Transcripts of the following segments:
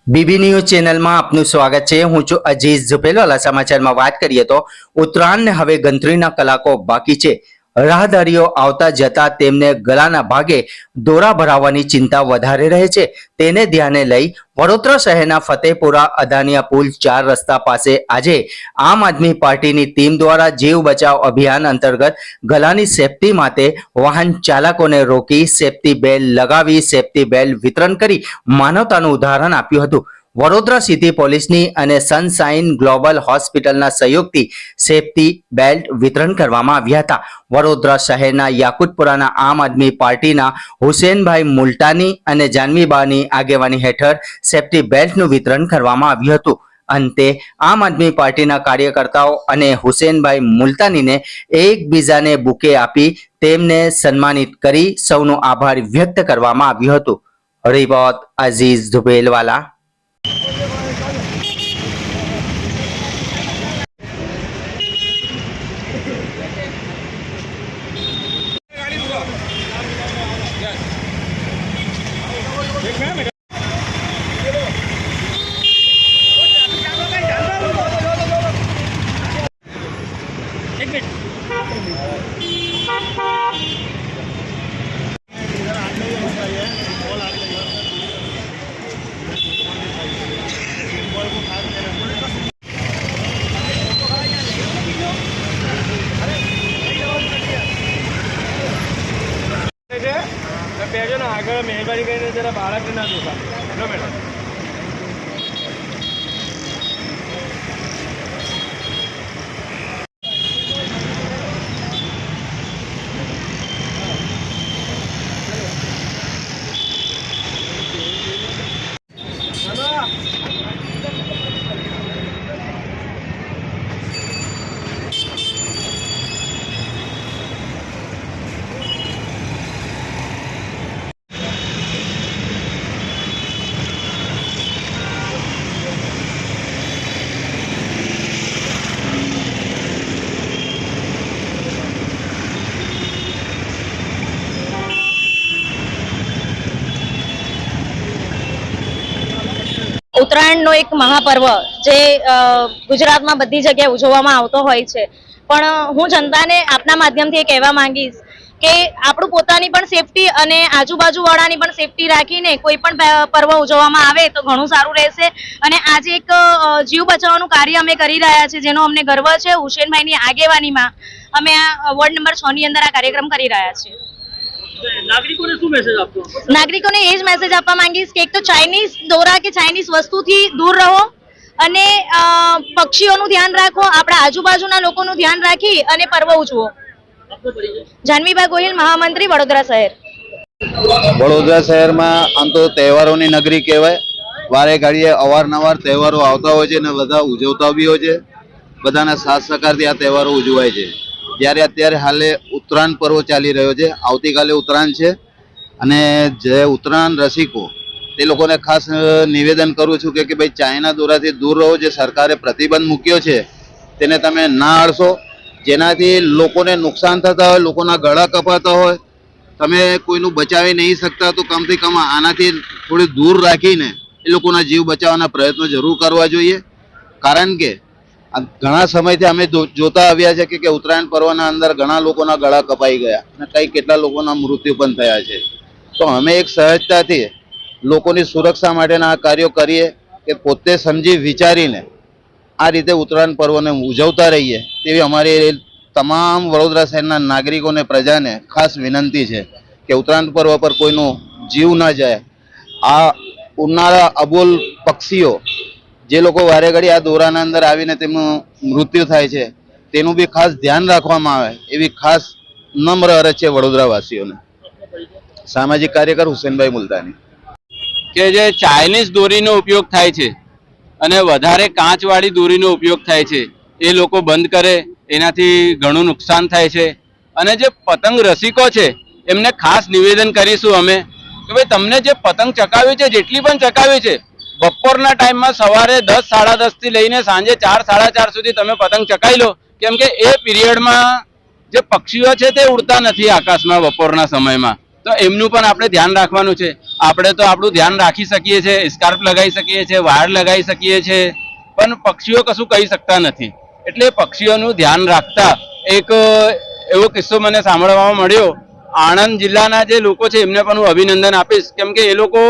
BB news ચેનલમાં આપનું સ્વાગત છે। હું છું અજીઝ ઝુપેલવાલા। સમાચારમાં વાત કરીએ તો ઉત્તરાયણને હવે ગણતરીના કલાકો બાકી છે। રાહદારીઓ આવતા જતા તેમને ગળાના ભાગે દોરા ભરાવવાની ચિંતા વધારે રહે છે। તેને ધ્યાને લઈ વડોદરા શહેરના ફતેપુરા અદાનિયા પુલ 4 રસ્તા પાસે આજે આમ આદમી પાર્ટીની ટીમ દ્વારા જીવ બચાવ અભિયાન અંતર્ગત ગળાની સેફટી માટે વાહન ચાલકોને રોકી સેફટી બેલ્ટ લગાવી સેફટી બેલ્ટ વિતરણ કરી માનવતાનું ઉદાહરણ આપ્યું હતું। વડોદરા સિટી પોલીસની અને સનશાઇન ગ્લોબલ હોસ્પિટલના સહયોગથી સેફટી બેલ્ટ વિતરણ કરવામાં આવ્યા હતા। વડોદરા શહેરના યાકુતપુરાના આમ આદમી પાર્ટીના હુસેનભાઈ મુલતાની અને જાનવીબાની આગેવાની હેઠળ સેફટી બેલ્ટનું વિતરણ કરવામાં આવ્યું હતું। અંતે આમ આદમી પાર્ટીના કાર્યકર્તાઓ અને હુસેનભાઈ મુલતાનીને એકબીજાને બુકે આપી તેમને સન્માનિત કરી સૌનો આભાર વ્યક્ત કરવામાં આવ્યો હતો। Report Aziz ઝુબેલવાલા। બેજો ને આગળ મહેરબાની કરીને જરા બાળકને ના દોખા લો મેડમ। ઉત્તરાયણનો એક મહાપર્વ જે ગુજરાતમાં બધી જગ્યાએ ઉજવવામાં આવતો હોય છે, પણ હું જનતાને આપના માધ્યમથી એ કહેવા માંગીશ કે આપણું પોતાની પણ સેફટી અને આજુબાજુવાળાની પણ સેફટી રાખીને કોઈ પણ પર્વ ઉજવવામાં આવે તો ઘણું સારું રહેશે। અને આજે એક જીવ બચાવવાનું કાર્ય અમે કરી રહ્યા છીએ, જેનો અમને ગર્વ છે। હુસેનભાઈની આગેવાનીમાં અમે આ વોર્ડ નંબર 6 ની અંદર આ કાર્યક્રમ કરી રહ્યા છીએ। નાગરિકોને શું મેસેજ આપશો? નાગરિકોને એ જ મેસેજ આપવા માંગીશ કે એક તો ચાઇનીઝ દોરા કે ચાઇનીઝ વસ્તુથી દૂર રહો અને પક્ષીઓનું ધ્યાન રાખો, આપણા આજુબાજુના લોકોનું ધ્યાન રાખી અને પર્વ ઉજવો। જાનવીબા ગોહિલ, મહામંત્રી, વડોદરા શહેર। વડોદરા શહેરમાં આમ તો તહેવારોની નગરી કહેવાય। વારે ઘડીએ અવારનવાર તહેવારો આવતા હોય છે અને બધા ઉજવતા બી હોય છે। બધાના સાથ સહકારથી આ તહેવારો ઉજવાય છે। જ્યારે અત્યારે હાલે ઉત્તરાયણ પર્વ ચાલી રહ્યો છે, આવતીકાલે ઉત્તરાયણ છે અને જે ઉત્તરાયણ રસિકો તે લોકોને ખાસ નિવેદન કરું છું કે ભાઈ ચાઇના દોરાથી દૂર રહો। જે સરકારે પ્રતિબંધ મૂક્યો છે તેને તમે ના અડશો, જેનાથી લોકોને નુકસાન થતા હોય, લોકોના ગળા કપાતા હોય, તમે કોઈનું બચાવી નહીં શકતા તો કમથી કમ આનાથી થોડી દૂર રાખીને એ લોકોના જીવ બચાવવાના પ્રયત્નો જરૂર કરવા જોઈએ। કારણ કે ઘણા સમયથી અમે જોતા આવ્યા છે કે ઉત્તરાયણ પર્વના અંદર ઘણા લોકોના ગળા કપાઈ ગયા અને કેટલા લોકોના મૃત્યુ પણ થયા છે। તો અમે એક સહજતાથી લોકોની સુરક્ષા માટેના આ કાર્યો કરીએ કે પોતે સમજી વિચારીને આ રીતે ઉત્તરાયણ પર્વને ઉજવતા રહીએ તેવી અમારી તમામ વડોદરા શહેરના નાગરિકોને, પ્રજાને ખાસ વિનંતી છે કે ઉત્તરાયણ પર્વ પર કોઈનો જીવ ના જાય। આ ઉડનારા અબોલ પક્ષીઓ જે લોકો વારે ઘડી આ દોરાના અંદર આવીને તેમનું મૃત્યુ થાય છે તેનું બી ખાસ ધ્યાન રાખવામાં આવે એવી ખાસ નમ્ર અરજ છે વડોદરાવાસીઓને। સામાજિક કાર્યકર હુસેનભાઈ મુલતાની। કે જે ચાઇનીઝ દોરીનો ઉપયોગ થાય છે અને વધારે કાચવાળી દોરીનો ઉપયોગ થાય છે એ લોકો બંધ કરે, એનાથી ઘણું નુકસાન થાય છે। અને જે પતંગ રસિકો છે એમને ખાસ નિવેદન કરીશું અમે કે ભાઈ તમને જે પતંગ ચકાવી છે, જેટલી પણ ચકાવી છે, બપોરના ટાઈમમાં સવારે 10, 10:30 થી લઈને સાંજે 4, 4:30 સુધી તમે પતંગ ચકાવી લો, કેમ કે એ પીરિયડમાં જે પક્ષીઓ છે તે ઉડતા નથી આકાશમાં બપોરના સમયમાં। તો એમનું પણ આપણે ધ્યાન રાખવાનું છે. આપણે તો આપણું ધ્યાન રાખી શકીએ છીએ, સ્કાર્ફ લગાવી શકીએ છીએ, વાયર લગાવી શકીએ છીએ, પણ પક્ષીઓ કશું કહી શકતા નથી. એટલે પક્ષીઓનું ધ્યાન રાખતા એક એવો કિસ્સો મને સાંભળવામાં મળ્યો. આણંદ જિલ્લાના જે લોકો છે એમને પણ હું અભિનંદન આપીશ, કેમ કે એ લોકો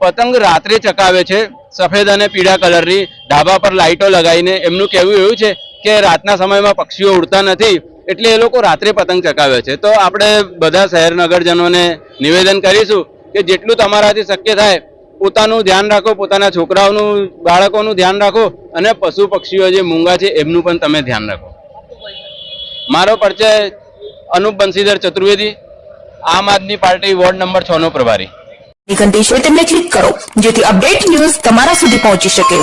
પતંગ રાત્રે ચકાવે છે, સફેદ અને પીળા કલરની, ઢાબા પર લાઇટો લગાવીને. એમનું કહેવું એવું છે કે રાતના સમયમાં પક્ષીઓ ઉડતા નથી, એટલે એ લોકો રાત્રે પતંગ ચકાવે છે. તો આપણે બધા શહેર નગરજનોને નિવેદન કરીશું કે જેટલું તમારાથી શક્ય થાય પોતાનું ધ્યાન રાખો, પોતાના છોકરાઓનું, બાળકોનું ધ્યાન રાખો, અને પશુ પક્ષીઓ જે મૂંગા છે એમનું પણ તમે ધ્યાન રાખો. મારો પરિચય અનુપ બંસીધર ચતુર્વેદી, આમ આદમી પાર્ટી વોર્ડ નંબર 6 નો પ્રભારી. ઘંટી છે તેમને ક્લિક કરો જેથી અપડેટ ન્યૂઝ તમારા સુધી પહોંચી શકે.